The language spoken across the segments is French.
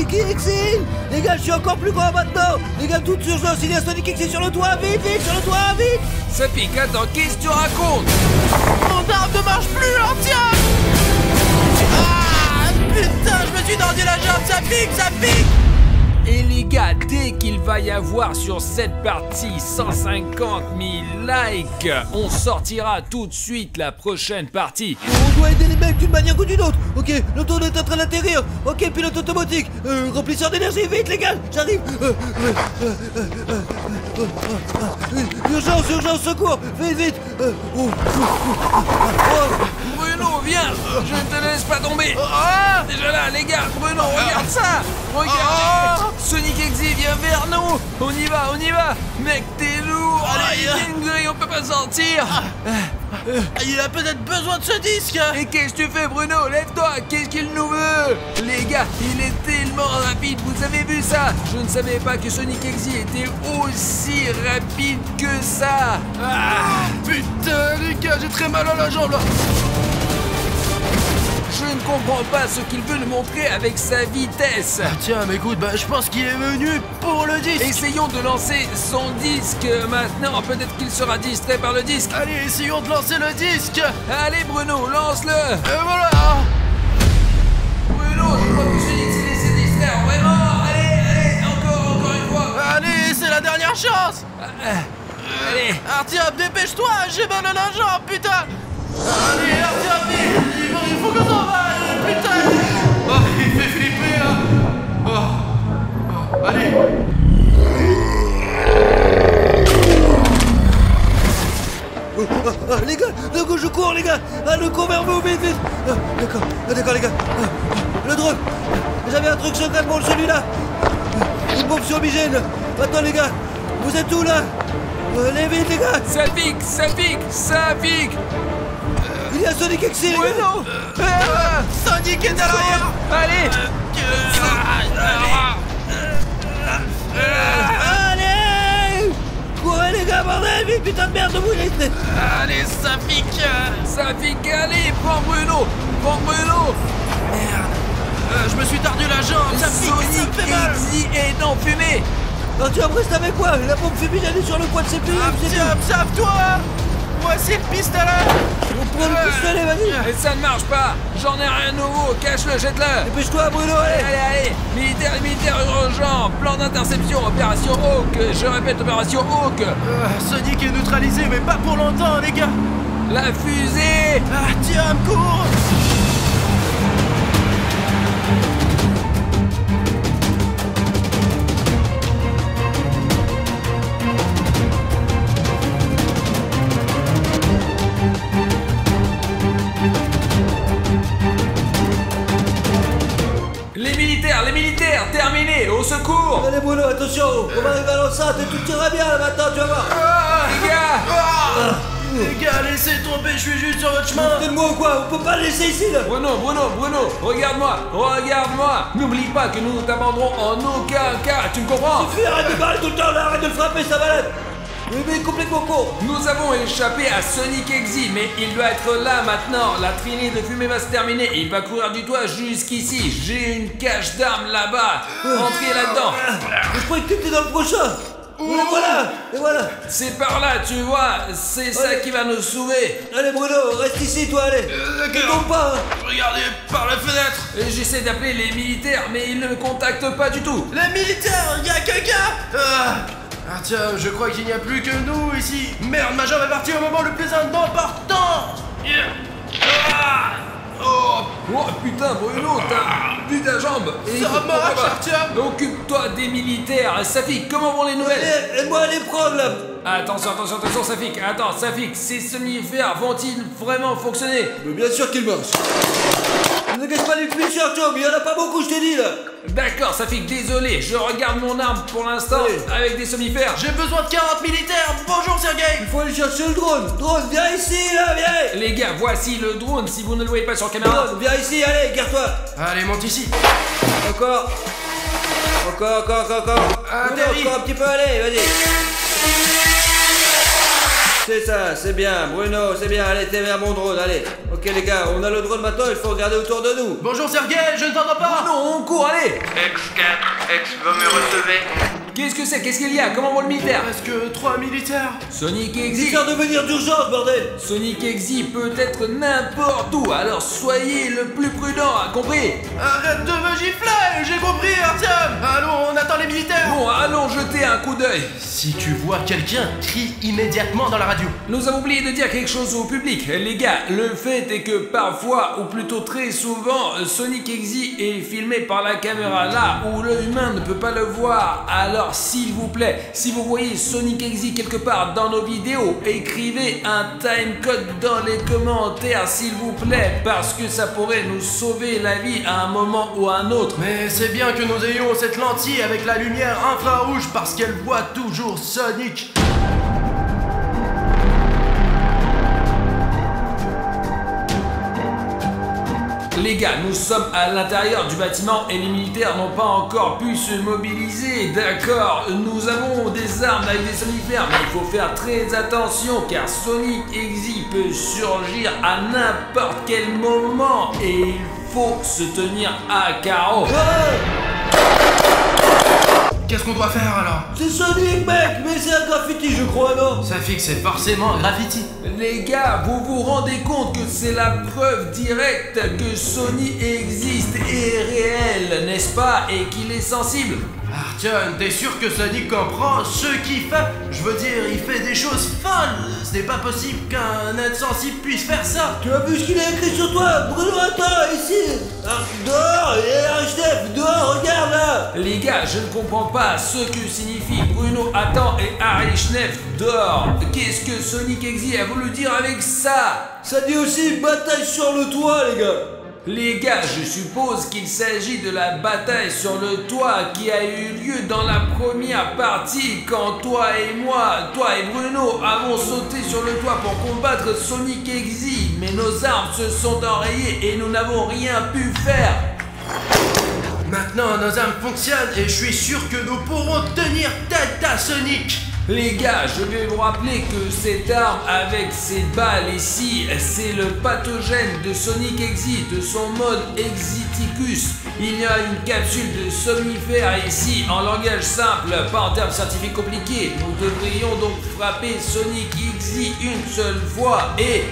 Sonic Exil. Les gars, je suis encore plus grand maintenant. Les gars, toute urgence, il y a Sonic Exil sur le toit. Vite, vite, sur le toit, vite. Saphic, attends, qu'est-ce que tu racontes? Mon arme ne marche plus, l'ancien. Ah, putain, je me suis tordu la jambe, ça pique. Et les gars, dès qu'il va y avoir sur cette partie 150 000 likes, on sortira tout de suite la prochaine partie. On doit aider les mecs d'une manière ou d'une autre. Ok, le tour est en train d'atterrir. Ok, pilote automatique. Remplisseur d'énergie, vite les gars, j'arrive. Urgence, secours. Vite. Bruno, viens, je ne te laisse pas tomber. Déjà là, les gars, Bruno, regarde ça. Regarde. Sonic Exil, viens vers nous. On y va. Mec, t'es lourd. Allez, dinguerie, on peut pas sortir. Il a peut-être besoin de ce disque. Et qu'est-ce que tu fais, Bruno? Lève-toi, qu'est-ce qu'il nous veut? Les gars, il est tellement rapide, vous avez vu ça? Je ne savais pas que Sonic Exil était aussi rapide que ça. Putain, les gars, j'ai très mal à la jambe là. Je ne comprends pas ce qu'il veut nous montrer avec sa vitesse. Tiens, mais écoute, je pense qu'il est venu pour le disque. Essayons de lancer son disque maintenant. Peut-être qu'il sera distrait par le disque. Allez, essayons de lancer le disque. Allez, Bruno, lance-le. Et voilà. Bruno, je crois que Sonic s'est laissé distraire. Vraiment. Allez, encore une fois. Allez, c'est la dernière chance. Allez. Artyom, dépêche-toi, j'ai mal à la jambe, putain. Allez, Artyom, vite. Il faut que ça va, putain. Il fait flipper, hein. Allez. Les gars, je cours, les gars. Le cours vers vous, vite. D'accord, les gars. Le drone. J'avais un truc secret pour celui-là. Une bombe surmigène. Attends, les gars. Vous êtes où, là? Allez, vite, les gars. Saphic. Il y a Sonic Exil. Bruno. Sonic est derrière. Allez. Allez. Courez, les gars, bordel, vite, putain de merde, vous les... Allez, Saphic. Saphic, allez, prends Bruno. Merde. Je me suis tordu la jambe, Saphic, ça me fait mal. Exil est en fumée. Non, tu restes avec quoi? La bombe fumigène est sur le coin de ses pieds. Artyom, sauve-toi. Voici le pistolet. On prend le pistolet, vas-y. Et ça ne marche pas. J'en ai rien de nouveau. Cache-le, jette-le. Dépêche-toi, Bruno, allez. Allez. Militaire urgent. Plan d'interception. Opération Hawk. Je répète, opération Hawk. Sonic est neutralisé, mais pas pour longtemps, les gars. La fusée. Artyom, cours. Les militaires, terminé, au secours. Allez, Bruno, attention. On va arriver à l'enceinte et tout ira bien, là, maintenant, tu vas voir. Les gars. Les gars, laissez tomber, je suis juste sur votre chemin. Faites-moi ou quoi? On peut pas le laisser ici, là. Bruno, regarde-moi. N'oublie pas que nous ne t'abandonnerons en aucun cas, tu me comprends? Suffit, arrête de parler tout le temps, là, arrête de le frapper, ça malade. Mais complètement con. Nous avons échappé à Sonic Exil, mais il doit être là maintenant. La traînée de fumée va se terminer et il va courir du toit jusqu'ici. J'ai une cache d'armes là-bas. Entrez là-dedans. Je croyais que t'étais dans le prochain. Et voilà. C'est par là, tu vois. C'est ça qui va nous sauver. Allez, Bruno, reste ici, toi, allez. Ne tombe pas. Regardez par la fenêtre. Et j'essaie d'appeler les militaires, mais ils ne me contactent pas du tout. Les militaires, il y a quelqu'un. Artyom, je crois qu'il n'y a plus que nous ici. Merde, ma jambe est partie au moment le plus important. Oh putain, Bruno, t'as vu ta jambe. Ça marche, Artyom. Occupe-toi des militaires. Saphic, comment vont les nouvelles? Aide-moi à les prendre, là. Attention, Saphic. Attends, Saphic, ces somnifères vont-ils vraiment fonctionner? Mais bien sûr qu'ils marchent. Ne gâche pas les flics, Artyom, il y en a pas beaucoup, je t'ai dit, là. D'accord, Saphic, désolé, je regarde mon arme pour l'instant avec des somnifères. J'ai besoin de 40 militaires. Bonjour, Sergei. Il faut aller chercher le drone. Drone, viens ici, là, viens. Les gars, voici le drone si vous ne le voyez pas sur caméra. Drone, viens ici, allez, garde-toi. Allez, monte ici. Encore. Atterris. Encore un petit peu, allez, vas-y. C'est ça, c'est bien. Bruno, c'est bien. Allez, t'es vers mon drone, allez. Ok les gars, on a le drone maintenant, il faut regarder autour de nous. Bonjour Sergei, je ne t'entends pas. Non, on court, allez. X4, X, vous me recevez? Qu'est-ce que c'est? Qu'est-ce qu'il y a? Comment va le militaire? Presque 3 militaires. Sonic Dis Exy. faire de venir d'urgence, bordel. Sonic Exy peut être n'importe où, alors soyez le plus prudent, compris? Arrête de me gifler, j'ai compris Artyom. Allons, on attend les militaires. Bon, allons jeter un coup d'œil. Si tu vois quelqu'un, crie immédiatement dans la radio. Nous avons oublié de dire quelque chose au public. Les gars, le fait est que parfois, ou plutôt très souvent, Sonic Exy est filmé par la caméra là où l'œil humain ne peut pas le voir. Alors s'il vous plaît, si vous voyez Sonic Exy quelque part dans nos vidéos, écrivez un timecode dans les commentaires s'il vous plaît, parce que ça pourrait nous sauver la vie à un moment ou à un autre. Mais c'est bien que nous ayons cette lentille avec la lumière infrarouge parce qu'elle voit toujours Sonic. Les gars, nous sommes à l'intérieur du bâtiment et les militaires n'ont pas encore pu se mobiliser, d'accord? Nous avons des armes avec des somnifères, mais il faut faire très attention car Sonic Exy peut surgir à n'importe quel moment et il faut se tenir à carreau. Qu'est-ce qu'on doit faire alors? C'est Sonic, mec, mais c'est un graffiti, je crois, non? Ça fait que c'est forcément un graffiti. Les gars, vous vous rendez compte que c'est la preuve directe que Sonic existe et est réel, n'est-ce pas? Et qu'il est sensible. Artyom, t'es sûr que Sonic comprend ce qu'il fait? Je veux dire, il fait des choses folles. Ce n'est pas possible qu'un être sensible puisse faire ça. Tu as vu ce qu'il a écrit sur toi? Bruno, attends, ici. Ah, dehors, il y a un chef, dehors, regarde là. Les gars, je ne comprends pas ce que signifie Bruno attend et Harry Schneff dehors. Qu'est-ce que Sonic Exy a voulu dire avec ça? Ça dit aussi bataille sur le toit, les gars. Les gars, je suppose qu'il s'agit de la bataille sur le toit qui a eu lieu dans la première partie quand toi et Bruno avons sauté sur le toit pour combattre Sonic Exy. Mais nos armes se sont enrayées et nous n'avons rien pu faire. Maintenant, nos armes fonctionnent et je suis sûr que nous pourrons tenir tête à Sonic. Les gars, je vais vous rappeler que cette arme avec ces balles ici, c'est le pathogène de Sonic Exy, de son mode Exiticus. Il y a une capsule de somnifère ici, en langage simple, pas en termes scientifiques compliqués. Nous devrions donc frapper Sonic Exy une seule fois et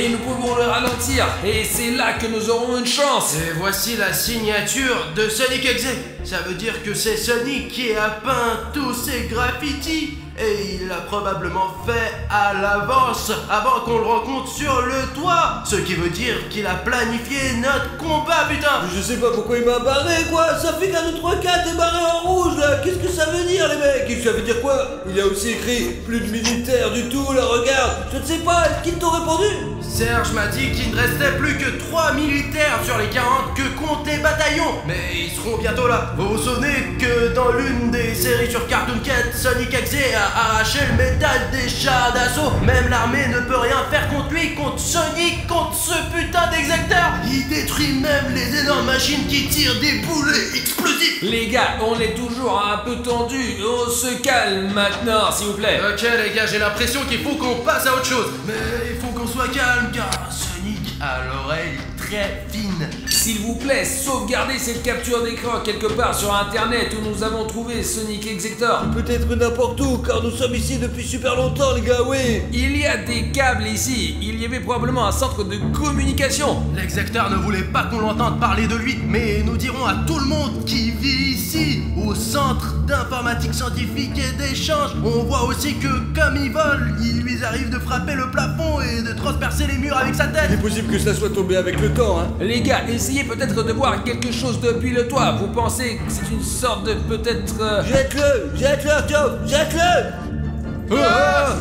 nous pouvons le ralentir. Et c'est là que nous aurons une chance. Et voici la signature de Sonic Exy. Ça veut dire que c'est Sonic qui a peint tous ces graffitis. Et il l'a probablement fait à l'avance, avant qu'on le rencontre sur le toit. Ce qui veut dire qu'il a planifié notre combat, putain. Je sais pas pourquoi il m'a barré, quoi. Ça fait qu'un 2, 3, 4 est barré en rouge, là. Qu'est-ce que ça veut dire, les mecs? Ça veut dire quoi? Il a aussi écrit plus de militaires du tout, là, regarde. Je ne sais pas, est-ce qu'ils t'ont répondu? Serge m'a dit qu'il ne restait plus que 3 militaires sur les 40 que comptent les bataillons. Mais ils seront bientôt là. Vous vous souvenez que dans l'une des séries sur Cartoon Cat, Sonic Exy a arraché le métal des chars d'assaut. Même l'armée ne peut rien faire contre lui, contre Sonic, contre ce putain d'exacteur. Il détruit même les énormes machines qui tirent des boulets explosifs. Les gars, on est toujours un peu tendu. On se calme maintenant, s'il vous plaît. Ok les gars, j'ai l'impression qu'il faut qu'on passe à autre chose. Mais il faut qu'on soit calme car Sonic a l'oreille très fine. S'il vous plaît, sauvegardez cette capture d'écran quelque part sur internet où nous avons trouvé Sonic Exector. Peut-être n'importe où, car nous sommes ici depuis super longtemps, les gars, oui. Il y a des câbles ici. Il y avait probablement un centre de communication. L'exacteur ne voulait pas qu'on l'entende parler de lui, mais nous dirons à tout le monde qui vit ici, au centre d'informatique scientifique et d'échange. On voit aussi que comme il vole, il lui arrive de frapper le plafond et de transpercer les murs avec sa tête. Il est possible que ça soit tombé avec le temps, hein. Les gars, essayez peut-être de voir quelque chose depuis le toit. Vous pensez que c'est une sorte de peut-être... Jette-le, Artyom, jette-le. Ah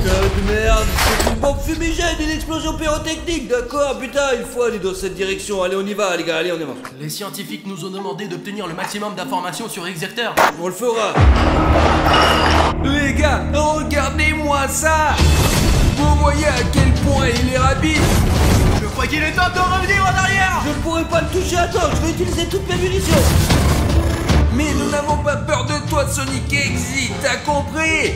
Putain de merde, c'est une bombe fumigène, une explosion pyrotechnique, d'accord, putain, il faut aller dans cette direction. Allez, on y va, les gars, allez, on y va. Les scientifiques nous ont demandé d'obtenir le maximum d'informations sur Exector. On le fera. Les gars, regardez-moi ça. Vous voyez à quel point il est rapide. Je crois qu'il est temps de revenir en arrière. Je ne pourrai pas le toucher, attends, je vais utiliser toutes mes munitions. Mais nous n'avons pas peur de toi, Sonic Exit, t'as compris?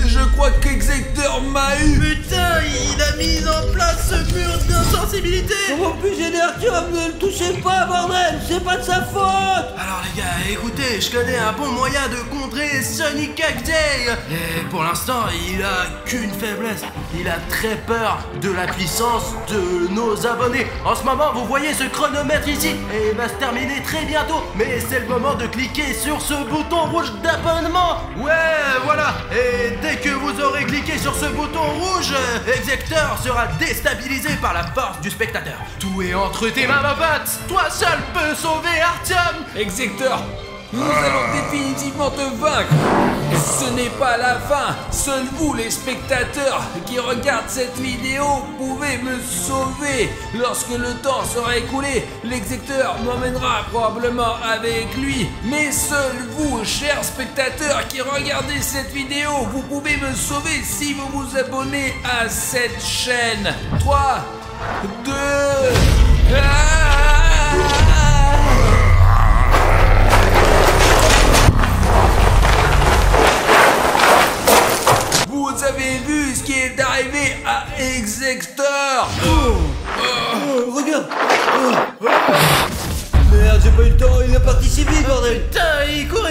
Je crois qu'Execteur m'a eu. Putain, il a mis en place ce mur d'insensibilité. Comment puis-je aider Artyom? Ne le touchez pas, bordel! C'est pas de sa faute! Alors les gars, écoutez, je connais un bon moyen de contrer Sonic X-Day. Et pour l'instant, il a qu'une faiblesse. Il a très peur de la puissance de nos abonnés. En ce moment, vous voyez ce chronomètre ici, et il va se terminer très bientôt. Mais c'est le moment de cliquer sur ce bouton rouge d'abonnement. Ouais, voilà. Et dès que vous aurez cliqué sur ce bouton rouge, Execteur sera déstabilisé par la force du spectateur. Tout est entre tes mains, ma pote. Toi seul peux sauver Artyom. Execteur, nous allons définitivement te vaincre. Ce n'est pas la fin. Seuls vous, les spectateurs qui regardent cette vidéo, pouvez me sauver. Lorsque le temps sera écoulé, l'execteur m'emmènera probablement avec lui. Mais seuls vous, chers spectateurs qui regardez cette vidéo, vous pouvez me sauver si vous vous abonnez à cette chaîne. 3, 2... Vous avez vu ce qui est arrivé à Execteur? Regarde! Merde, j'ai pas eu le temps, il est parti si vite, bordel! Putain,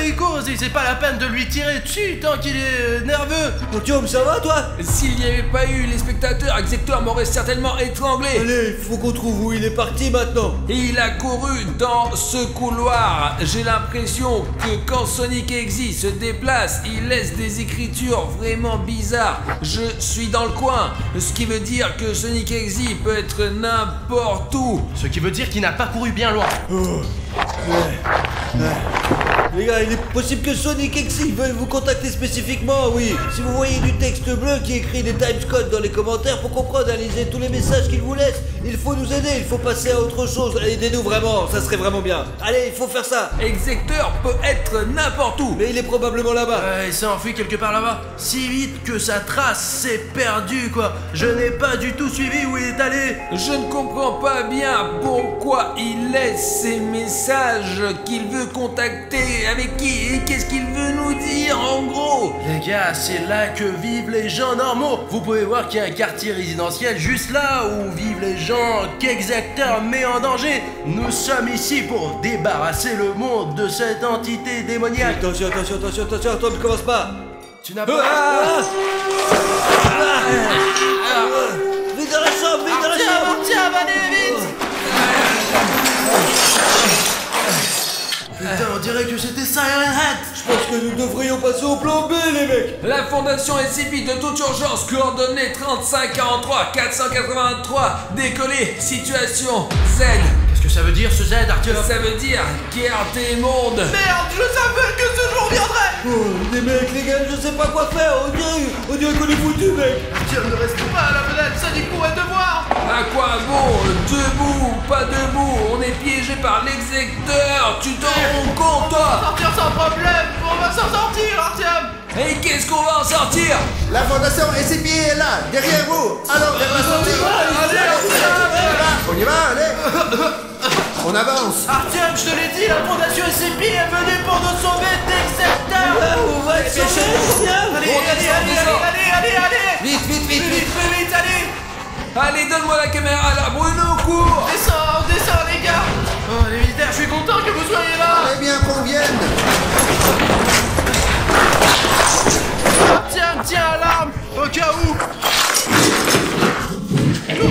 il court, c'est pas la peine de lui tirer dessus tant qu'il est nerveux. Artyom, ça va, toi? S'il n'y avait pas eu les spectateurs, Execteur m'aurait certainement étranglé. Allez, faut qu'on trouve où il est parti maintenant! Et il a couru dans ce couloir. J'ai l'impression que quand Sonic Exit se déplace, il laisse des écritures vraiment bizarres. Je suis dans le coin, ce qui veut dire que Sonic Exit peut être n'importe où. Ce qui veut dire qu'il n'a pas couru bien loin. Les gars, il est possible que Sonic Exit veuille vous contacter spécifiquement, oui. Si vous voyez du texte bleu qui écrit des timescodes dans les commentaires pour comprendre et analyser tous les messages qu'il vous laisse, il faut nous aider, il faut passer à autre chose. Aidez-nous vraiment, ça serait vraiment bien. Allez, il faut faire ça. Execteur peut être n'importe où. Mais il est probablement là-bas. Il s'est enfui quelque part là-bas. Si vite que sa trace s'est perdue, quoi. Je n'ai pas du tout suivi où il est allé. Je ne comprends pas bien pourquoi il laisse ces messages qu'il veut contacter. Avec qui? Et qu'est-ce qu'il veut nous dire en gros? Les gars, c'est là que vivent les gens normaux. Vous pouvez voir qu'il y a un quartier résidentiel juste là où vivent les gens qu'Execteur met en danger. Nous sommes ici pour débarrasser le monde de cette entité démoniaque. Attention, Artyom, ne commence pas. Tu n'as pas... Vite dans la chambre, vite dans la chambre. Tiens, allez, vite. Putain, on dirait que c'était Siren Head. Je pense que nous devrions passer au plan B, les mecs. La Fondation SCP de toute urgence, coordonnées 3543 483, décollé, situation Z. Qu'est-ce que ça veut dire ce Z, Artyom? Ça veut dire guerre des mondes. Merde, je savais que ce jour viendrait. Oh, les mecs, les gars, je sais pas quoi faire. On dirait qu'on est foutus, mec. Artyom, ne reste pas à la fenêtre, ça dit qu'on va te voir. À quoi bon? Debout, pas debout, on est piégé par l'execteur. Tu t'en rends compte, toi? Sortir sans problème, on va s'en sortir, Artyom. Et qu'est-ce qu'on va en sortir? La fondation SCP est là, derrière vous. Alors, vers la sortie. Allez, Artyom. On y va, allez. On avance. Artyom, je te l'ai dit, la Fondation SCP est venue pour nous sauver d'Execteur. On va être sauver, Allez. Vite, Vite, allez. Allez, donne-moi la caméra là, Bruno, cours. Descends, les gars. Oh, les militaires, je suis content que vous soyez là. Eh bien qu'on vienne. Artyom, tiens à l'arme, au cas où. Go.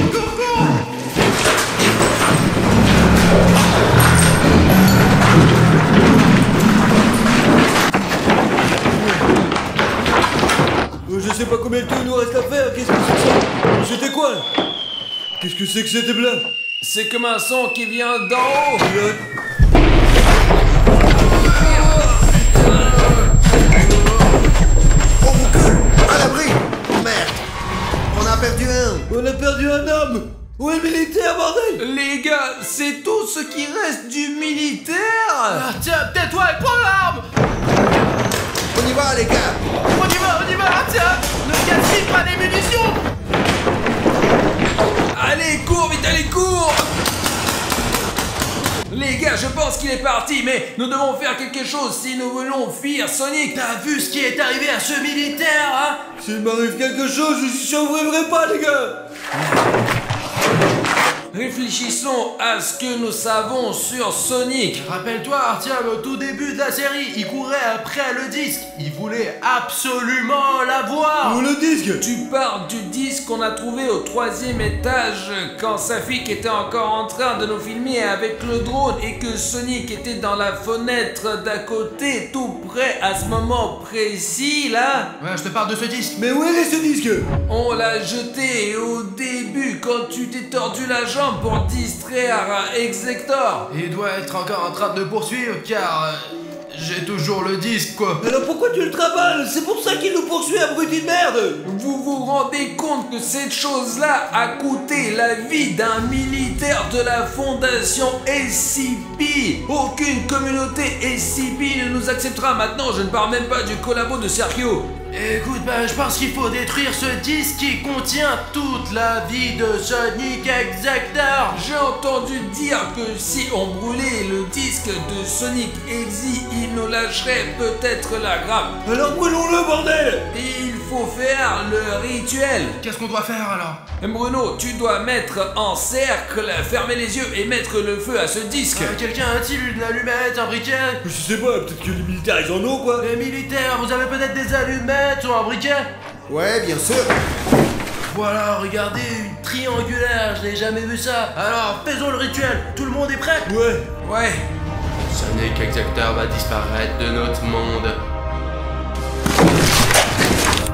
Je sais pas combien de temps il nous reste à faire. Qu'est-ce que c'est que ça? C'était quoi, là? Qu'est-ce que c'est que cette bla? C'est comme un son qui vient d'en haut. On recule. À l'abri. Merde. On a perdu un. On a perdu un homme. Où est le militaire, bordel? Les gars, c'est tout ce qui reste du militaire. Artyom, tais-toi et prends l'arme. On y va, les gars. On y va, Artyom. Ne gaspille pas les munitions. Allez, cours, vite, allez, cours. les gars, je pense qu'il est parti, mais nous devons faire quelque chose si nous voulons fuir Sonic. T'as vu ce qui est arrivé à ce militaire, hein? S'il m'arrive quelque chose, je ne survivrai pas, les gars. Réfléchissons à ce que nous savons sur Sonic. Rappelle-toi, Artyom, au tout début de la série, il courait après le disque. Il voulait absolument l'avoir. Où le disque? Tu parles du disque qu'on a trouvé au 3e étage quand Safik était encore en train de nous filmer avec le drone et que Sonic était dans la fenêtre d'à côté, tout près à ce moment précis là. Ouais, je te parle de ce disque. Mais où est ce disque? On l'a jeté au début quand tu t'es tordu la jambe pour distraire Exector. Il doit être encore en train de me poursuivre car j'ai toujours le disque, quoi. Alors pourquoi tu le travailles? C'est pour ça qu'il nous poursuit, abruti de merde. Vous vous rendez compte que cette chose-là a coûté la vie d'un militaire de la fondation SCP? Aucune communauté SCP ne nous acceptera maintenant, je ne parle même pas du collabo de Sergio. Écoute, je pense qu'il faut détruire ce disque qui contient toute la vie de Sonic Exector. J'ai entendu dire que si on brûlait le disque de Sonic Exe, il nous lâcherait peut-être la grappe. Alors brûlons-le, bordel. Il faut faire le rituel. Qu'est-ce qu'on doit faire alors? Bruno, tu dois mettre en cercle, fermer les yeux et mettre le feu à ce disque. Quelqu'un a-t-il une allumette, un briquet? Je sais pas, peut-être que les militaires ils en ont, quoi. Les militaires, vous avez peut-être des allumettes ou un briquet? Ouais, bien sûr. Voilà, regardez, une triangulaire, je n'ai jamais vu ça. Alors, faisons le rituel. Tout le monde est prêt? Ouais. Sonic Exector va disparaître de notre monde.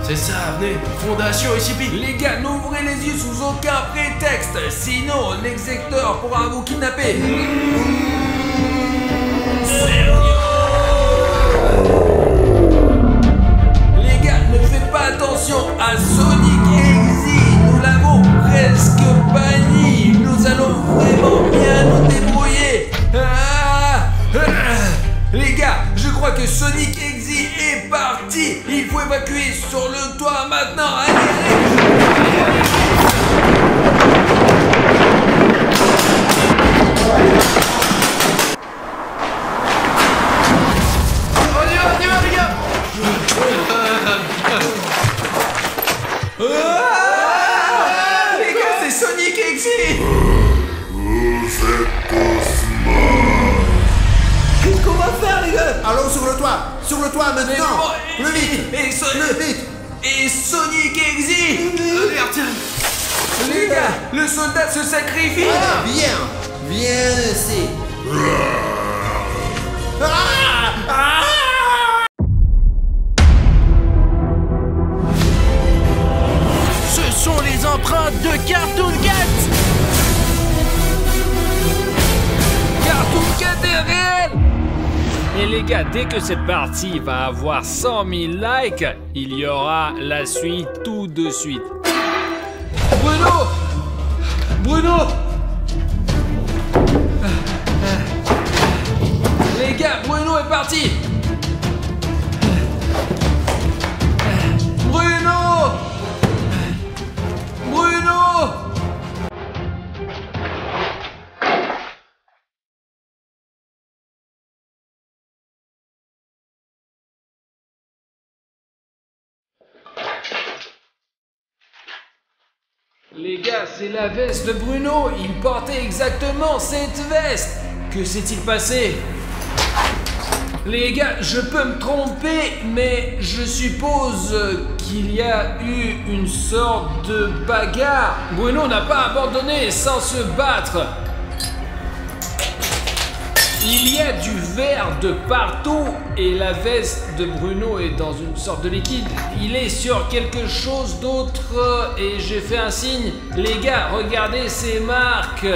C'est ça, venez, Fondation SCP. Les gars, n'ouvrez les yeux sous aucun prétexte, sinon l'execteur pourra vous kidnapper. Les gars, ne faites pas attention à Sonic Exe, nous l'avons presque banni, nous allons vraiment bien nous débrouiller. Les gars, je crois que Sonic Exe est parti. Il faut évacuer sur le toit maintenant. Allez. On y va, les gars. Les gars, c'est Sonic Exe. Qu'est-ce qu'on va faire, les gars? Allons sur le toit. Sur le toit maintenant. Plus vite. Et Vite. Et Sonic Exe. Allez, Artyom. Les gars, le soldat se sacrifie. Viens ici. Ce sont les empreintes de Cartoon Cat. Cartoon Cat est réel. Et les gars, dès que cette partie va avoir 100 000 likes, il y aura la suite tout de suite. Bruno. Les gars, Bruno est parti. Bruno. Les gars, c'est la veste de Bruno. Il portait exactement cette veste. Que s'est-il passé? Les gars, je peux me tromper, mais je suppose qu'il y a eu une sorte de bagarre. Bruno n'a pas abandonné sans se battre. Il y a du verre de partout et la veste de Bruno est dans une sorte de liquide. Il est sur quelque chose d'autre et j'ai fait un signe. Les gars, regardez ces marques.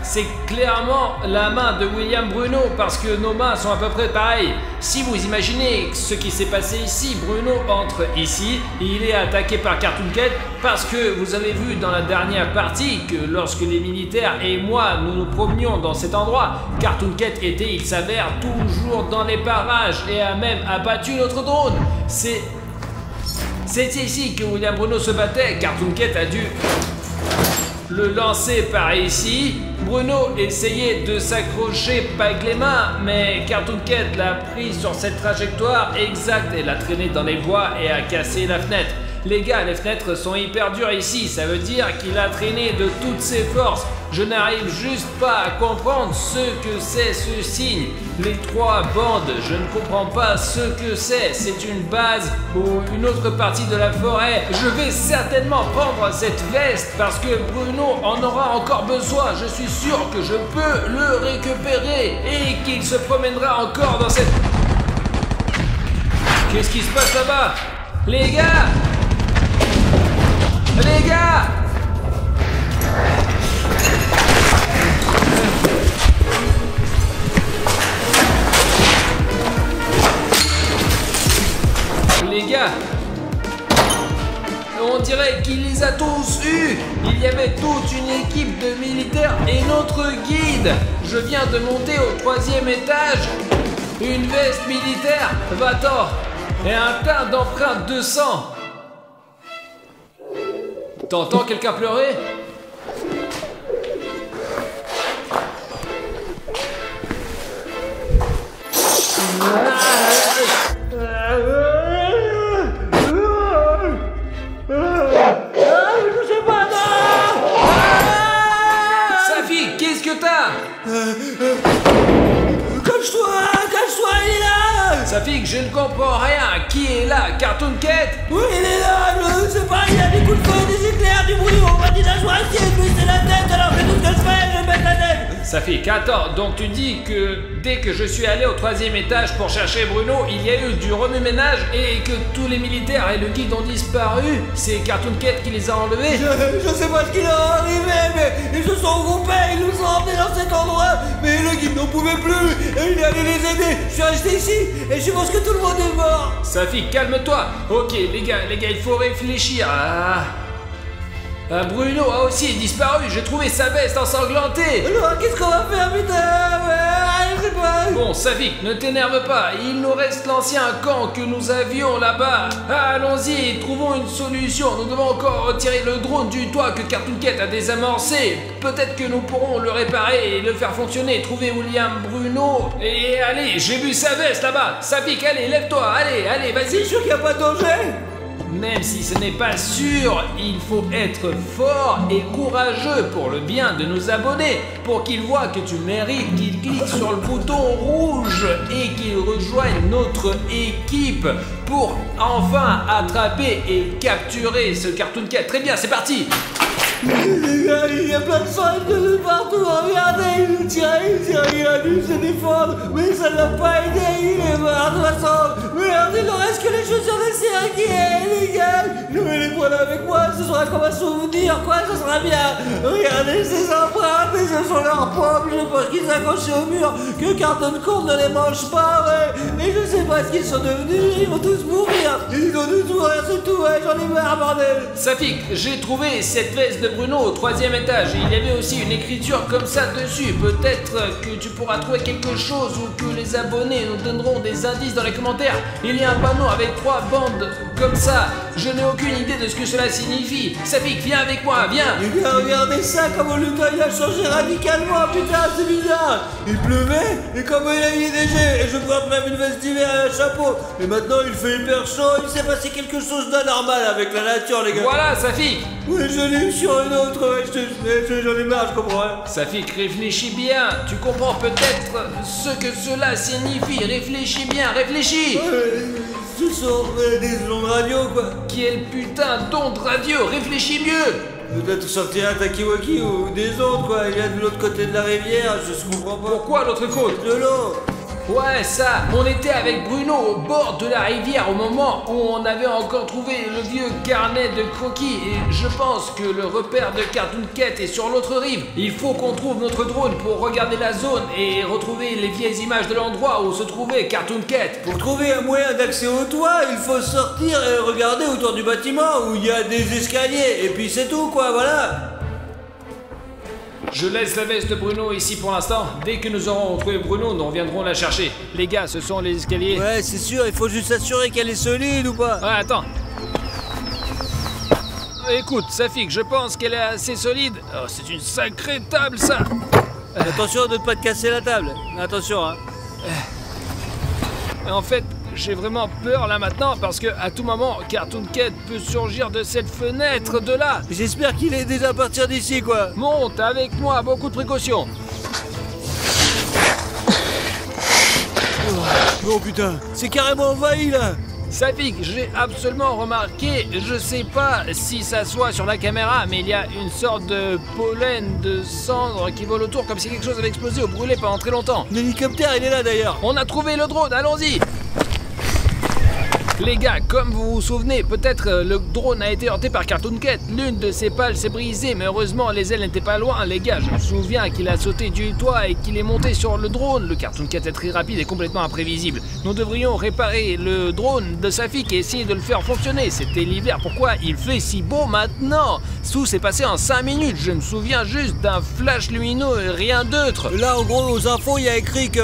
C'est clairement la main de William Bruno parce que nos mains sont à peu près pareilles. Si vous imaginez ce qui s'est passé ici, Bruno entre ici et il est attaqué par Cartoon Cat parce que vous avez vu dans la dernière partie que lorsque les militaires et moi nous nous promenions dans cet endroit, Cartoon Cat était, il s'avère, toujours dans les parages et a même abattu notre drone. C'est ici que William Bruno se battait. Cartoon Cat a dû le lancer par ici. Bruno essayait de s'accrocher pas avec les mains, mais Cartoon Cat l'a pris sur cette trajectoire exacte et l'a traîné dans les bois et a cassé la fenêtre. Les gars, les fenêtres sont hyper dures ici, ça veut dire qu'il a traîné de toutes ses forces. Je n'arrive juste pas à comprendre ce que c'est ce signe. Les 3 bandes, je ne comprends pas ce que c'est. C'est une base ou une autre partie de la forêt. Je vais certainement prendre cette veste parce que Bruno en aura encore besoin. Je suis sûr que je peux le récupérer et qu'il se promènera encore dans cette... Qu'est-ce qui se passe là-bas? Les gars! Les gars! Les gars, on dirait qu'il les a tous eus. Il y avait toute une équipe de militaires et notre guide. Je viens de monter au 3e étage. Une veste militaire, va-t'en, et un tas d'empreintes de sang. T'entends quelqu'un pleurer? Je sais pas, non! Safi, qu'est-ce que t'as? Cache-toi, il est là! Safi, je ne comprends rien. Qui est là? Cartoon Cat? Oui, il est là, je sais pas, il a des coups de feu, des éclairs, du bruit, on m'a dit d'asseoir ici, et puis c'est la tête, alors que tout ce que je fais, je mets la tête! Safi, attends, donc tu dis que dès que je suis allé au 3e étage pour chercher Bruno, il y a eu du remue-ménage et que tous les militaires et le guide ont disparu? C'est Cartoon Cat qui les a enlevés? Je sais pas ce qu'il est arrivé, mais ils se sont regroupés, ils nous ont emmenés dans cet endroit, mais le guide n'en pouvait plus, et il est allé les aider. Je suis resté ici, et je pense que tout le monde est mort. Safi, calme-toi. Ok, les gars, il faut réfléchir. Bruno a aussi disparu, j'ai trouvé sa veste ensanglantée. Alors, qu'est-ce qu'on va faire, putain? Je sais pas. Bon, Savik, ne t'énerve pas, il nous reste l'ancien camp que nous avions là-bas. Allons-y, trouvons une solution. Nous devons encore retirer le drone du toit que Cartoon Cat a désamorcé. Peut-être que nous pourrons le réparer et le faire fonctionner. Trouver William Bruno. Et allez, j'ai vu sa veste là-bas. Savik, allez, lève-toi, allez, vas-y. C'est sûr qu'il n'y a pas de danger? Même si ce n'est pas sûr, il faut être fort et courageux pour le bien de nos abonnés, pour qu'ils voient que tu mérites, qu'ils cliquent sur le bouton rouge et qu'ils rejoignent notre équipe pour enfin attraper et capturer ce Cartoon Cat. Très bien, c'est parti! Les gars, il y a plein de sang de partout, regardez, il tirait, il a dû se défendre, mais ça l'a pas aidé, il est mort de toute façon. Merde, il ne reste que les chaussures de Sergei, les gars. Je vais les prendre avec moi, ce sera comme un souvenir, quoi, ce sera bien. Regardez ces empreintes, et ce sont leurs pommes, je pense qu'ils s'accrochaient au mur, que Cartoon Cat ne les mange pas, ouais. Et je sais pas ce qu'ils sont devenus, ils vont tous mourir. Ils ont tous mourir, c'est tout, ouais, j'en ai marre, bordel. Safik, j'ai trouvé cette veste de Bruno au 3e étage. Il y avait aussi une écriture comme ça dessus. Peut-être que tu pourras trouver quelque chose ou que les abonnés nous donneront des indices dans les commentaires. Il y a un panneau avec 3 bandes comme ça. Je n'ai aucune idée de ce que cela signifie. Safik, viens avec moi, viens. Eh bien, regardez ça, comment le temps il a changé radicalement, putain, c'est bizarre. Il pleuvait, et comment il a mis des jets, et je porte même une veste d'hiver et un chapeau. Et maintenant, il fait hyper chaud, il s'est passé quelque chose d'anormal avec la nature, les gars. Voilà, Safik. Oui, je l'ai eu sur une autre, ouais, j'en ai marre, je comprends rien. Safik, réfléchis bien. Tu comprends peut-être ce que cela signifie. Réfléchis bien, réfléchis. Ce sont des ondes radio, quoi. Quel putain d'onde radio, réfléchis mieux. Peut-être sortir un Takiwaki ou des ondes, quoi. Il y a de l'autre côté de la rivière, je comprends pas. Pourquoi l'autre côte? De l'eau. Ouais, ça, on était avec Bruno au bord de la rivière au moment où on avait encore trouvé le vieux carnet de croquis et je pense que le repère de Cartoon Cat est sur l'autre rive. Il faut qu'on trouve notre drone pour regarder la zone et retrouver les vieilles images de l'endroit où se trouvait Cartoon Cat. Pour trouver un moyen d'accès au toit, il faut sortir et regarder autour du bâtiment où il y a des escaliers et puis c'est tout, quoi, voilà. Je laisse la veste de Bruno ici pour l'instant. Dès que nous aurons trouvé Bruno, nous reviendrons la chercher. Les gars, ce sont les escaliers. Ouais, c'est sûr, il faut juste s'assurer qu'elle est solide ou pas. Ouais, attends. Écoute, Safik, je pense qu'elle est assez solide. Oh, c'est une sacrée table, ça. Attention de ne pas te casser la table. Attention, hein. En fait, j'ai vraiment peur là maintenant parce que à tout moment, Cartoon Cat peut surgir de cette fenêtre de là. J'espère qu'il est déjà parti d'ici, quoi. Monte avec moi, beaucoup de précautions. Oh putain, c'est carrément envahi, là. Safik, j'ai absolument remarqué, je sais pas si ça soit sur la caméra, mais il y a une sorte de pollen, de cendre qui vole autour comme si quelque chose avait explosé ou brûlé pendant très longtemps. L'hélicoptère, il est là, d'ailleurs. On a trouvé le drone, allons-y! Les gars, comme vous vous souvenez, peut-être le drone a été heurté par Cartoon Cat. L'une de ses pales s'est brisée, mais heureusement les ailes n'étaient pas loin. Les gars, je me souviens qu'il a sauté du toit et qu'il est monté sur le drone. Le Cartoon Cat est très rapide et complètement imprévisible. Nous devrions réparer le drone de Safik et essayer de le faire fonctionner. C'était l'hiver, pourquoi il fait si beau maintenant? Tout s'est passé en 5 minutes, je me souviens juste d'un flash lumineux et rien d'autre. Là, en gros, aux infos, il y a écrit que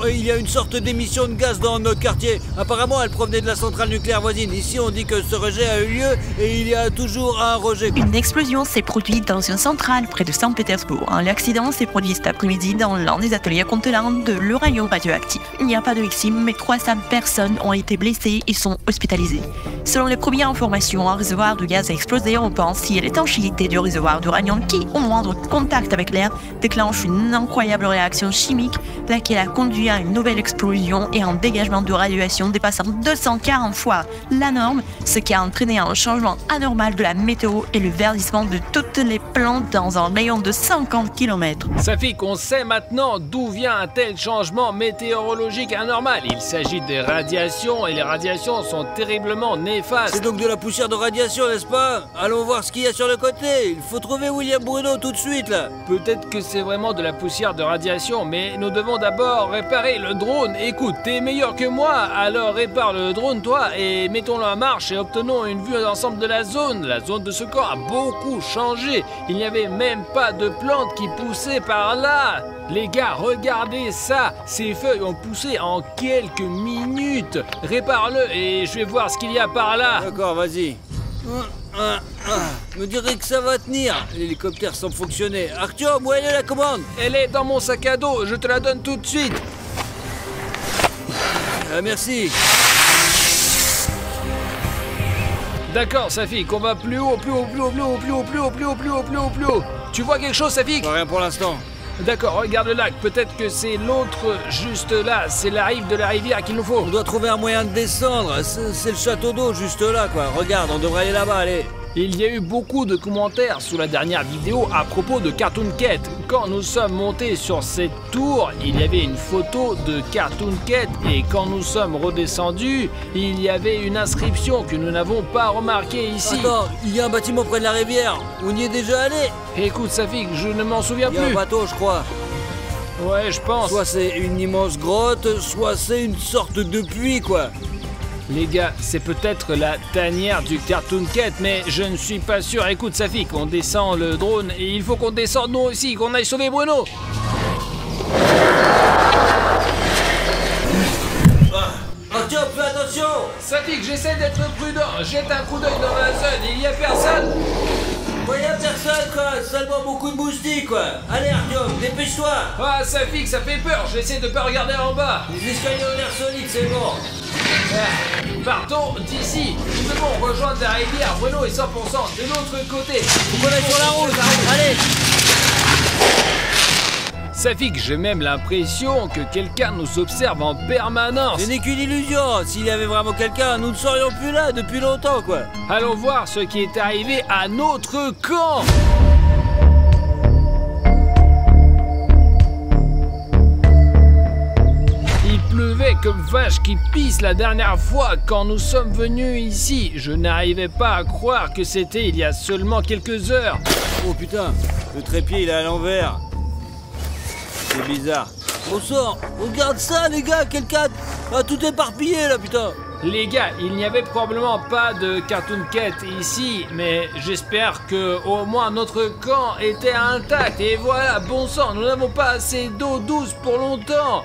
il y a une sorte d'émission de gaz dans notre quartier. Apparemment, elle provenait de la centrale nucléaire voisine. Ici, on dit que ce rejet a eu lieu et il y a toujours un rejet. Une explosion s'est produite dans une centrale près de Saint-Pétersbourg. L'accident s'est produit cet après-midi dans l'un des ateliers contenant de l'uranium radioactif. Il n'y a pas de victimes, mais 300 personnes ont été blessées et sont hospitalisées. Selon les premières informations, un réservoir de gaz a explosé. On pense si l'étanchéité du réservoir d'uranium qui, au moindre contact avec l'air, déclenche une incroyable réaction chimique, laquelle a conduit à une nouvelle explosion et un dégagement de radiation dépassant 240 fois la norme, ce qui a entraîné un changement anormal de la météo et le verdissement de toutes les plantes dans un rayon de 50 km. Safik, on sait maintenant d'où vient un tel changement météorologique anormal. Il s'agit des radiations et les radiations sont terriblement néfastes. C'est donc de la poussière de radiation, n'est-ce pas? Allons voir ce qu'il y a sur le côté. Il faut trouver William Bruno tout de suite, là. Peut-être que c'est vraiment de la poussière de radiation, mais nous devons d'abord réparer le drone. Écoute, t'es meilleur que moi, alors répare le drone, toi, et mettons-le en marche et obtenons une vue d'ensemble de la zone. La zone de ce camp a beaucoup changé. Il n'y avait même pas de plantes qui poussaient par là. Les gars, regardez ça. Ces feuilles ont poussé en quelques minutes. Répare-le et je vais voir ce qu'il y a par là. D'accord, vas-y. Me dirais que ça va tenir. L'hélicoptère semble fonctionner. Arthur, où elle est la commande? Elle est dans mon sac à dos, je te la donne tout de suite. Merci. D'accord, Safik, on va plus haut, plus haut, plus haut, plus haut, plus haut, plus haut, plus haut, plus haut, plus haut, plus haut. Tu vois quelque chose, Safik? Pas rien pour l'instant. D'accord, regarde le lac, peut-être que c'est l'autre juste là, c'est la rive de la rivière qu'il nous faut. On doit trouver un moyen de descendre, c'est le château d'eau juste là, quoi. Regarde, on devrait aller là-bas, allez. Il y a eu beaucoup de commentaires sous la dernière vidéo à propos de Cartoon Cat. Quand nous sommes montés sur cette tour, il y avait une photo de Cartoon Cat et quand nous sommes redescendus, il y avait une inscription que nous n'avons pas remarquée ici. Attends, il y a un bâtiment près de la rivière, on y est déjà allé. Écoute Safik, je ne m'en souviens plus. Il y a un bateau, je crois. Ouais, je pense. Soit c'est une immense grotte, soit c'est une sorte de puits, quoi. Les gars, c'est peut-être la tanière du Cartoon Cat, mais je ne suis pas sûr. Écoute, Safik, on descend le drone et il faut qu'on descende nous aussi, qu'on aille sauver Bruno. Arthur, fais attention. Safik, j'essaie d'être prudent. Jette un coup d'œil dans la zone, il y a personne. Il y a personne, quoi. Seulement beaucoup de moustiques, quoi. Allez, Arthur, dépêche-toi. Ah, Safik, ça fait peur. J'essaie de pas regarder en bas. Les escaliers ont l'air solides, c'est bon. Partons d'ici. Nous devons rejoindre la rivière. Bruno est 100% de l'autre côté. Faut qu'on aille sur la route. Allez. Safik, j'ai même l'impression que quelqu'un nous observe en permanence. Ce n'est qu'une illusion. S'il y avait vraiment quelqu'un, nous ne serions plus là depuis longtemps, quoi. Allons voir ce qui est arrivé à notre camp. Il pleuvait comme vache qui pisse la dernière fois quand nous sommes venus ici. Je n'arrivais pas à croire que c'était il y a seulement quelques heures. Oh putain, le trépied il est à l'envers. C'est bizarre. Au sort, regarde ça les gars, quelqu'un a tout éparpillé là, putain. Les gars, il n'y avait probablement pas de Cartoon Cat ici, mais j'espère que au moins notre camp était intact. Et voilà, bon sang, nous n'avons pas assez d'eau douce pour longtemps.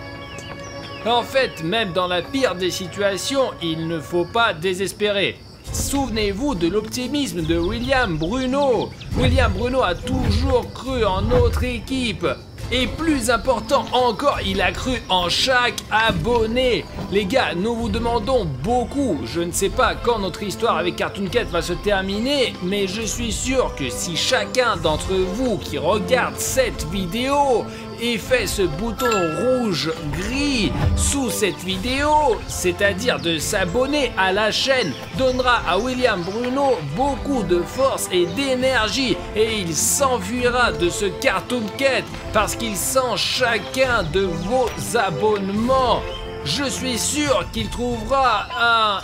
En fait, même dans la pire des situations, il ne faut pas désespérer. souvenez-vous de l'optimisme de William Bruno. William Bruno a toujours cru en notre équipe. Et plus important encore, il a cru en chaque abonné. Les gars, nous vous demandons beaucoup. Je ne sais pas quand notre histoire avec Cartoon Cat va se terminer, mais je suis sûr que si chacun d'entre vous qui regarde cette vidéo et fait ce bouton rouge-gris sous cette vidéo, c'est-à-dire de s'abonner à la chaîne, donnera à William Bruno beaucoup de force et d'énergie et il s'enfuira de ce Cartoon Cat parce qu'il sent chacun de vos abonnements. Je suis sûr qu'il trouvera un...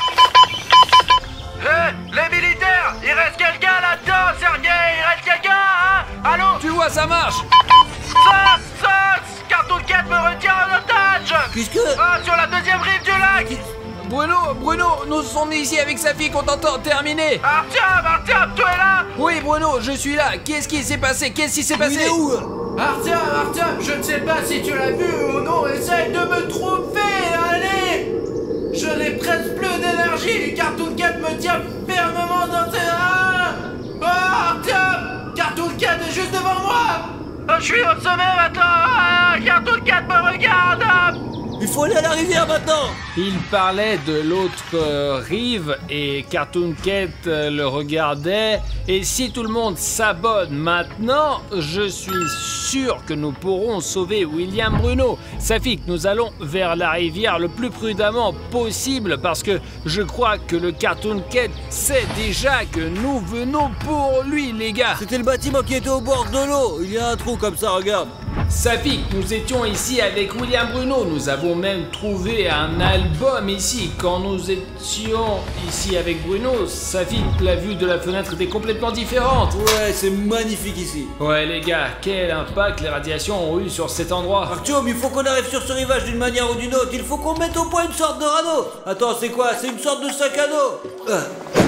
Hé, les militaires! Il reste quelqu'un là-dedans, Sergei! Il reste quelqu'un, hein? Allô? Tu vois, ça marche! Sos! Cartoon Cat me retient en otage! Puisque... Ah, sur la deuxième rive du lac! Bruno, nous sommes ici avec sa fille qu'on t'entend terminer. Artyom, tu es là? Oui, Bruno, je suis là. Qu'est-ce qui s'est passé? Qu'est-ce qui s'est passé? Il est où? Artyom, je ne sais pas si tu l'as vu ou non, essaye de me tromper, allez! Je n'ai presque plus d'énergie, Cartoon Cat me tient fermement dans ses reins! Oh, Artyom! Cartoon Cat est juste devant moi! Je suis au sommet maintenant! Cartoon Cat me regarde! Il faut aller à la rivière maintenant. Il parlait de l'autre rive et Cartoon Cat le regardait. Et si tout le monde s'abonne maintenant, je suis sûr que nous pourrons sauver William Bruno. Safik, nous allons vers la rivière le plus prudemment possible parce que je crois que le Cartoon Cat sait déjà que nous venons pour lui, les gars. C'était le bâtiment qui était au bord de l'eau. Il y a un trou comme ça, regarde. Safik, nous étions ici avec William Bruno. Nous avons même trouvé un album ici. Quand nous étions ici avec Bruno, Safik, la vue de la fenêtre était complètement différente. Ouais, c'est magnifique ici. Ouais, les gars, quel impact les radiations ont eu sur cet endroit. Artyom, il faut qu'on arrive sur ce rivage d'une manière ou d'une autre. Il faut qu'on mette au point une sorte de radeau. Attends, c'est quoi? C'est une sorte de sac à dos.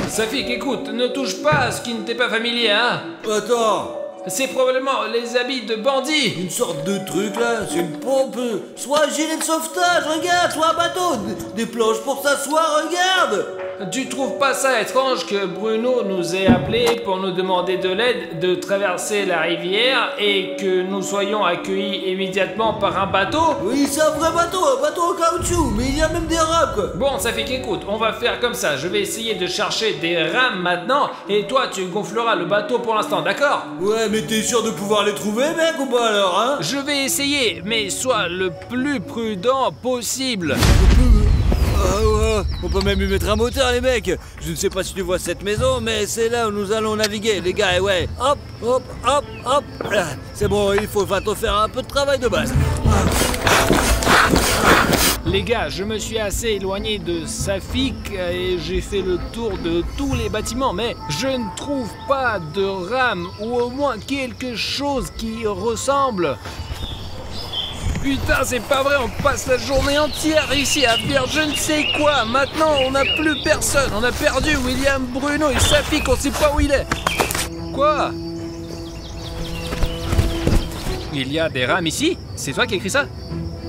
Safik, écoute, ne touche pas à ce qui ne t'est pas familier, hein. Attends. C'est probablement les habits de bandits. Une sorte de truc là, c'est une pompe, soit un gilet de sauvetage, regarde, soit un bateau, des planches pour s'asseoir, regarde. Tu trouves pas ça étrange que Bruno nous ait appelés pour nous demander de l'aide de traverser la rivière et que nous soyons accueillis immédiatement par un bateau? Oui, c'est un vrai bateau, un bateau en caoutchouc, mais il y a même des rames quoi. Bon, ça fait qu'écoute, on va faire comme ça, je vais essayer de chercher des rames maintenant et toi tu gonfleras le bateau pour l'instant, d'accord? Ouais, mais t'es sûr de pouvoir les trouver, mec, ou pas alors, hein? Je vais essayer, mais sois le plus prudent possible. On peut même y mettre un moteur, les mecs. Je ne sais pas si tu vois cette maison, mais c'est là où nous allons naviguer, les gars. Et ouais, hop, hop, hop, hop. C'est bon, il faut faire un peu de travail de base. Les gars, je me suis assez éloigné de Safik et j'ai fait le tour de tous les bâtiments, mais je ne trouve pas de rame ou au moins quelque chose qui ressemble. Putain, c'est pas vrai, on passe la journée entière ici à faire je ne sais quoi. Maintenant, on n'a plus personne. On a perdu William Bruno et Safik, on sait pas où il est. Quoi? Il y a des rames ici? C'est toi qui as écrit ça?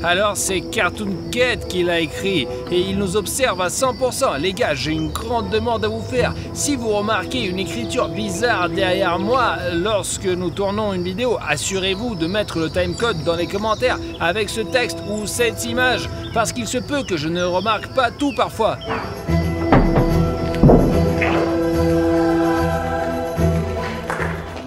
Alors c'est Cartoon Cat qui l'a écrit et il nous observe à 100%. Les gars, j'ai une grande demande à vous faire. Si vous remarquez une écriture bizarre derrière moi lorsque nous tournons une vidéo, assurez-vous de mettre le timecode dans les commentaires avec ce texte ou cette image parce qu'il se peut que je ne remarque pas tout parfois.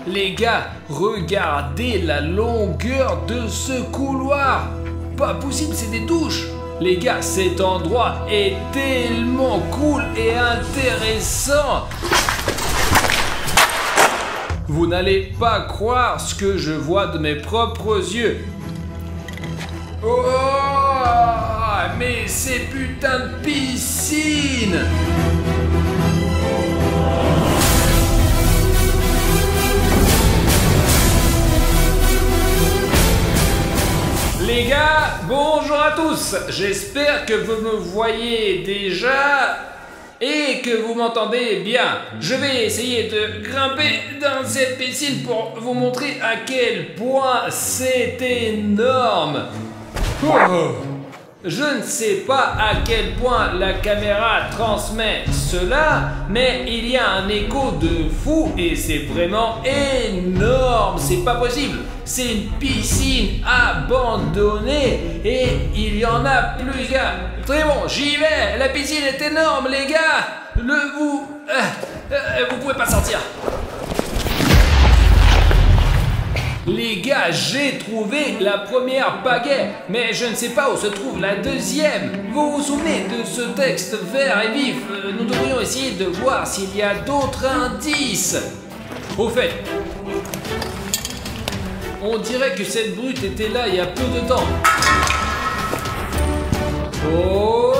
Les gars, regardez la longueur de ce couloir. Pas possible, c'est des douches. Les gars, cet endroit est tellement cool et intéressant. Vous n'allez pas croire ce que je vois de mes propres yeux. Oh, mais c'est putain de piscine. Les gars, bonjour à tous. J'espère que vous me voyez déjà et que vous m'entendez bien. Je vais essayer de grimper dans cette piscine pour vous montrer à quel point c'est énorme. Oh. Je ne sais pas à quel point la caméra transmet cela, mais il y a un écho de fou et c'est vraiment énorme, c'est pas possible. C'est une piscine abandonnée et il y en a plusieurs. Très bon, j'y vais, la piscine est énorme les gars. Vous pouvez pas sortir. Les gars, j'ai trouvé la première pagaie, mais je ne sais pas où se trouve la deuxième. Vous vous souvenez de ce texte vert et vif? Nous devrions essayer de voir s'il y a d'autres indices. Au fait, on dirait que cette brute était là il y a peu de temps. Oh!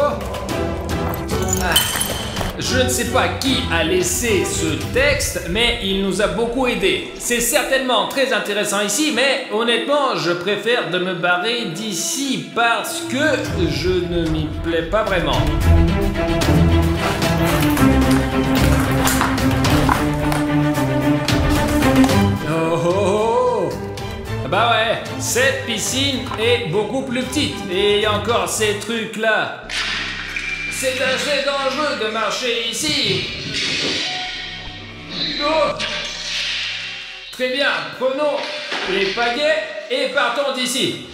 Je ne sais pas qui a laissé ce texte, mais il nous a beaucoup aidé. C'est certainement très intéressant ici, mais honnêtement, je préfère de me barrer d'ici parce que je ne m'y plais pas vraiment. Oh! Bah ouais, cette piscine est beaucoup plus petite. Et il y a encore ces trucs-là. C'est assez dangereux de marcher ici. Oh. Très bien, prenons les pagaies et partons d'ici.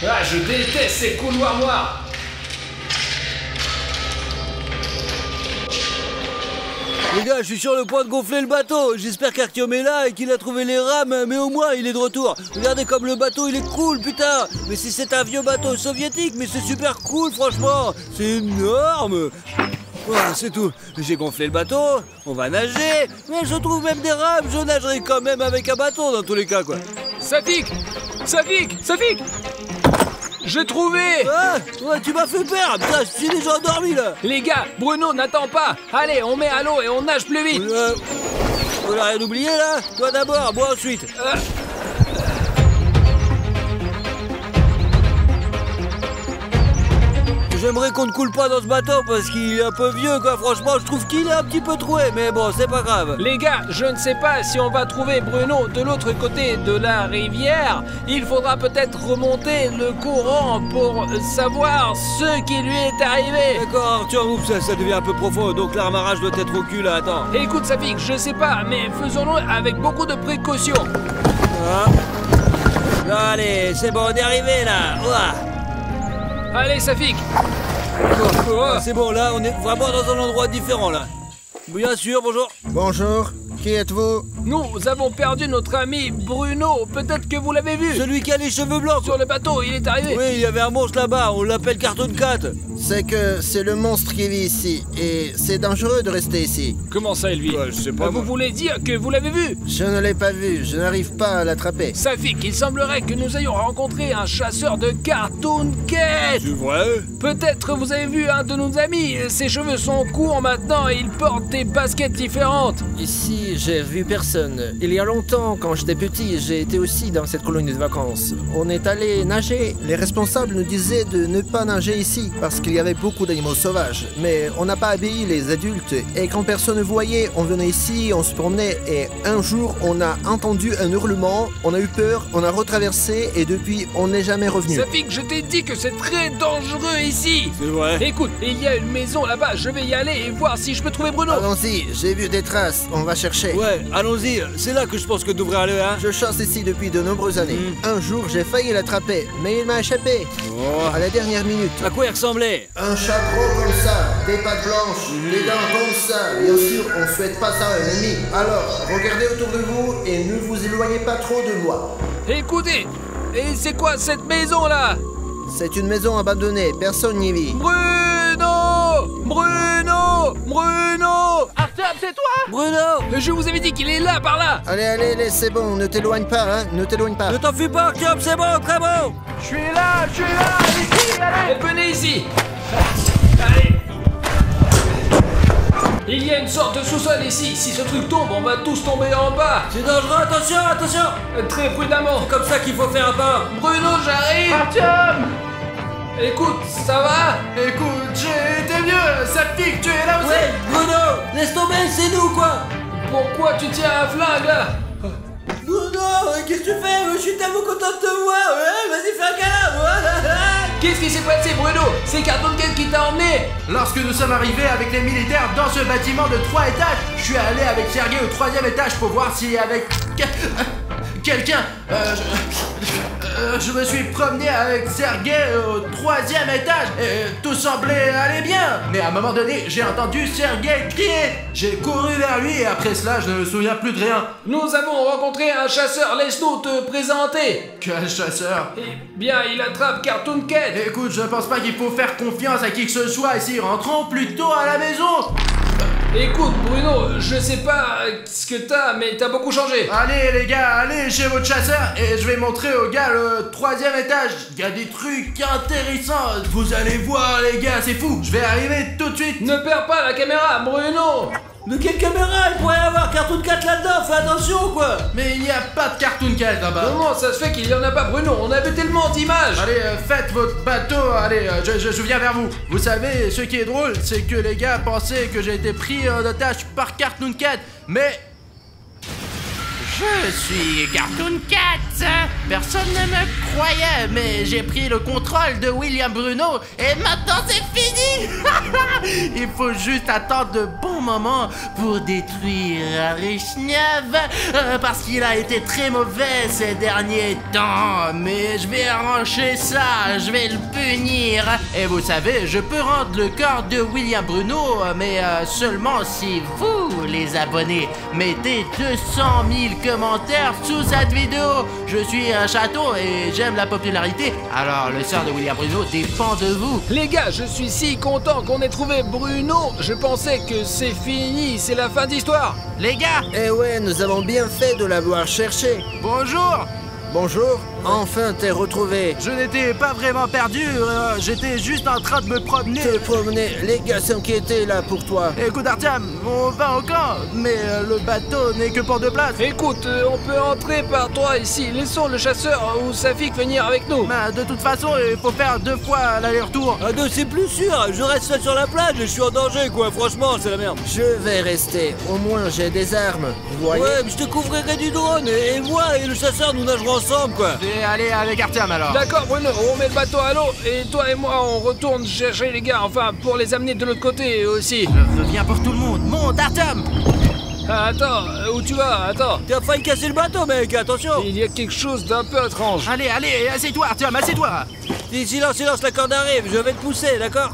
Ah, je déteste ces couloirs noirs. Les gars, je suis sur le point de gonfler le bateau. J'espère qu'Artyom est là et qu'il a trouvé les rames, mais au moins il est de retour. Regardez comme le bateau il est cool, putain. Mais si c'est un vieux bateau soviétique, mais c'est super cool, franchement. C'est énorme. Voilà, c'est tout. J'ai gonflé le bateau, on va nager. Mais je trouve même des rames, je nagerai quand même avec un bateau dans tous les cas, quoi. Safik! J'ai trouvé! Ah, ouais, tu m'as fait peur. Putain, je suis déjà endormi là. Les gars, Bruno n'attend pas. Allez, on met à l'eau et on nage plus vite. On a rien oublié là? Toi d'abord, moi ensuite. J'aimerais qu'on ne coule pas dans ce bateau parce qu'il est un peu vieux quoi. Franchement, je trouve qu'il est un petit peu troué, mais bon, c'est pas grave. Les gars, je ne sais pas si on va trouver Bruno de l'autre côté de la rivière. Il faudra peut-être remonter le courant pour savoir ce qui lui est arrivé. D'accord, Arthur, oups, ça devient un peu profond, donc l'amarrage doit être au cul là, attends. Écoute, Safik, je sais pas, mais faisons-le avec beaucoup de précautions. Ah. Allez, c'est bon, on est arrivé là. Ouah. Allez, Safik. Ah, c'est bon, là, on est vraiment dans un endroit différent là. Bien sûr, bonjour. Bonjour, qui êtes-vous? Nous avons perdu notre ami Bruno. Peut-être que vous l'avez vu. Celui qui a les cheveux blancs. Sur le bateau, il est arrivé. Oui, il y avait un monstre là-bas, on l'appelle Cartoon Cat. C'est que c'est le monstre qui vit ici, et c'est dangereux de rester ici. Comment ça, lui? Ouais, je sais pas. Vous voulez dire que vous l'avez vu? Je ne l'ai pas vu, je n'arrive pas à l'attraper. Safik, il semblerait que nous ayons rencontré un chasseur de Cartoon Cat. C'est vrai? Peut-être vous avez vu un de nos amis. Ses cheveux sont courts maintenant et il porte des baskets différentes. Ici, j'ai vu personne. Il y a longtemps, quand j'étais petit, j'ai été aussi dans cette colonie de vacances. On est allé nager. Les responsables nous disaient de ne pas nager ici, parce qu'il y avait beaucoup d'animaux sauvages. Mais on n'a pas obéi les adultes, et quand personne ne voyait, on venait ici, on se promenait, et un jour, on a entendu un hurlement, on a eu peur, on a retraversé, et depuis, on n'est jamais revenu. Safik, je t'ai dit que c'est très dangereux ici. C'est vrai. Écoute, il y a une maison là-bas, je vais y aller et voir si je peux trouver Bruno. Allons-y, j'ai vu des traces, on va chercher. Ouais, allons-y, c'est là que je pense que devrait aller, hein. Je chasse ici depuis de nombreuses années. Un jour, j'ai failli l'attraper, mais il m'a échappé. Oh. À la dernière minute. À quoi il ressemblait? Un chat gros comme ça, des pattes blanches, des dents comme ça. Bien sûr, on souhaite pas ça à un ennemi. Alors, regardez autour de vous et ne vous éloignez pas trop de moi. Écoutez, et c'est quoi cette maison là? C'est une maison abandonnée, personne n'y vit. Bruno! Arthur, c'est toi? Bruno! Je vous avais dit qu'il est là, par là. Allez, c'est bon, ne t'éloigne pas, hein, ne t'éloigne pas. Ne t'en fais pas, Artyom, c'est bon, très bon! Je suis là, ici, allez. Venez ici. Allez. Il y a une sorte de sous-sol ici. Si ce truc tombe, on va tous tomber en bas. C'est dangereux, attention! Très prudemment. C'est comme ça qu'il faut faire un pas. Bruno, j'arrive. Artyom! Écoute, ça va? Écoute, j'ai été mieux. Safik, tu es là aussi? Ouais, Bruno! Laisse tomber, c'est nous, quoi! Pourquoi tu tiens un flingue là? Bruno, qu'est-ce que tu fais? Je suis tellement content de te voir! Ouais, vas-y, fais un câlin! Qu'est-ce qui s'est passé, Bruno? C'est Cartoon Cat qui t'a emmené? Lorsque nous sommes arrivés avec les militaires dans ce bâtiment de 3 étages, je suis allé avec Sergei au 3e étage pour voir s'il y avait quelqu'un. Je me suis promené avec Sergei au 3e étage et tout semblait aller bien. Mais à un moment donné, j'ai entendu Sergei crier. J'ai couru vers lui et après cela, je ne me souviens plus de rien. Nous avons rencontré un chasseur, laisse-nous te présenter. Quel chasseur? Eh bien, il attrape Cartoon Cat. Écoute, je pense pas qu'il faut faire confiance à qui que ce soit ici. Rentrons plutôt à la maison. Écoute, Bruno, je sais pas ce que t'as, mais t'as beaucoup changé. Allez les gars, allez chez votre chasseur et je vais montrer aux gars le 3e étage. Il y a des trucs intéressants. Vous allez voir les gars, c'est fou. Je vais arriver tout de suite. Ne perds pas la caméra, Bruno. De quelle caméra? Il pourrait y avoir Cartoon Cat là-dedans, fais attention quoi. Mais il n'y a pas de Cartoon Cat là-bas. Comment ça se fait qu'il y en a pas, Bruno? On a vu tellement d'images. Allez, faites votre bateau, allez, je viens vers vous. Vous savez, ce qui est drôle, c'est que les gars pensaient que j'ai été pris en otage par Cartoon Cat, mais... Je suis Cartoon Cat. Personne ne me croyait, mais j'ai pris le contrôle de William Bruno et maintenant c'est fini. Il faut juste attendre de bons moments pour détruire Richnev parce qu'il a été très mauvais ces derniers temps. Mais je vais arranger ça, je vais le punir. Et vous savez, je peux rendre le corps de William Bruno, mais seulement si vous, les abonnés, mettez 200 000 commentaires sous cette vidéo. Je suis un château et j'aime la popularité, alors le sort de William Bruno dépend de vous. Les gars, je suis si content qu'on ait trouvé Bruno. Je pensais que c'est fini, c'est la fin d'histoire. Les gars, Eh ouais, nous avons bien fait de l'avoir cherché. bonjour. Bonjour, enfin t'es retrouvé. Je n'étais pas vraiment perdu, j'étais juste en train de me promener. Te promener, les gars s'inquiétaient là pour toi. Écoute Artyom, on va au camp, mais le bateau n'est que pour 2 places. Écoute, on peut entrer par toi ici. Laissons le chasseur ou Safik venir avec nous. Bah, de toute façon, il faut faire 2 fois l'aller-retour. Ah non, c'est plus sûr, je reste seul sur la plage et je suis en danger quoi, franchement, c'est la merde. Je vais rester, au moins j'ai des armes, vous voyez. Ouais, mais je te couvrirai du drone et moi et le chasseur nous nagerons ensemble quoi. Je vais aller avec Artyom alors. D'accord, Bruno, on met le bateau à l'eau et toi et moi on retourne chercher les gars, enfin pour les amener de l'autre côté aussi. Je viens pour tout le monde. Monte Artyom. Ah, attends, où tu vas? Attends. T'as failli casser le bateau mec, attention. Il y a quelque chose d'un peu étrange. Allez, allez, assieds-toi Artyom, assieds-toi. Silence, silence, la corde arrive, je vais te pousser, d'accord?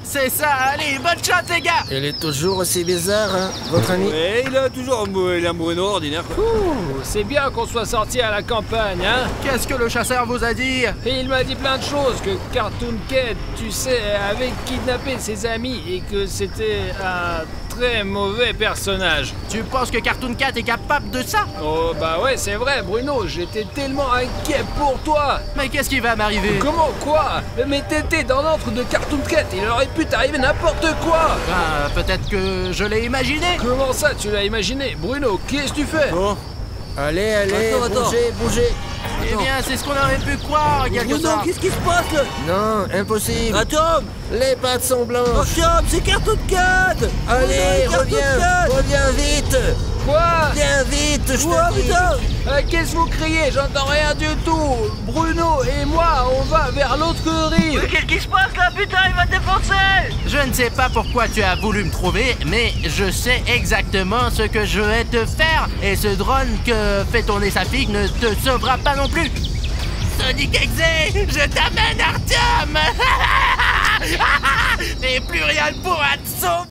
C'est ça, allez, bonne chance les gars. Il est toujours aussi bizarre, hein, votre ami. Ouais, il a toujours un Bruno ordinaire quoi. Ouh, c'est bien qu'on soit sorti à la campagne, hein? Qu'est-ce que le chasseur vous a dit? Et il m'a dit plein de choses, que Cartoon Cat, tu sais, avait kidnappé ses amis et que c'était un très mauvais personnage. Tu penses que Cartoon Cat est capable de ça? Oh bah ouais, c'est vrai, Bruno, j'étais tellement inquiet pour toi. Mais qu'est-ce qui va m'arriver? Comment quoi? Mais t'étais dans l'antre de Cartoon Cat, il aurait pu t'arriver n'importe quoi. Ben, peut-être que je l'ai imaginé. Comment ça, tu l'as imaginé? Bruno, qu'est-ce que tu fais? Bon, Allez, allez, Attends. bougez. Eh bien, c'est ce qu'on aurait pu croire, en quelque Bruno, sorte. qu'est-ce qui se passe là? Non, impossible. Artyom, Les pattes sont blanches. Artyom, c'est Cartoon Cat. Allez, Bruno, Cartoon Cat. reviens vite. Quoi? Viens vite, je Oh te dis. putain. Qu'est-ce que vous criez? J'entends rien du tout. Bruno et moi, on va vers l'autre rive. Qu'est-ce qui se passe là? Putain, il va te défoncer. Je ne sais pas pourquoi tu as voulu me trouver, mais je sais exactement ce que je vais te faire. Et ce drone que fait tourner Safik ne te sauvera pas non plus. Sonic Exe, je t'amène Artyom. Et plus rien ne pourra te sauver.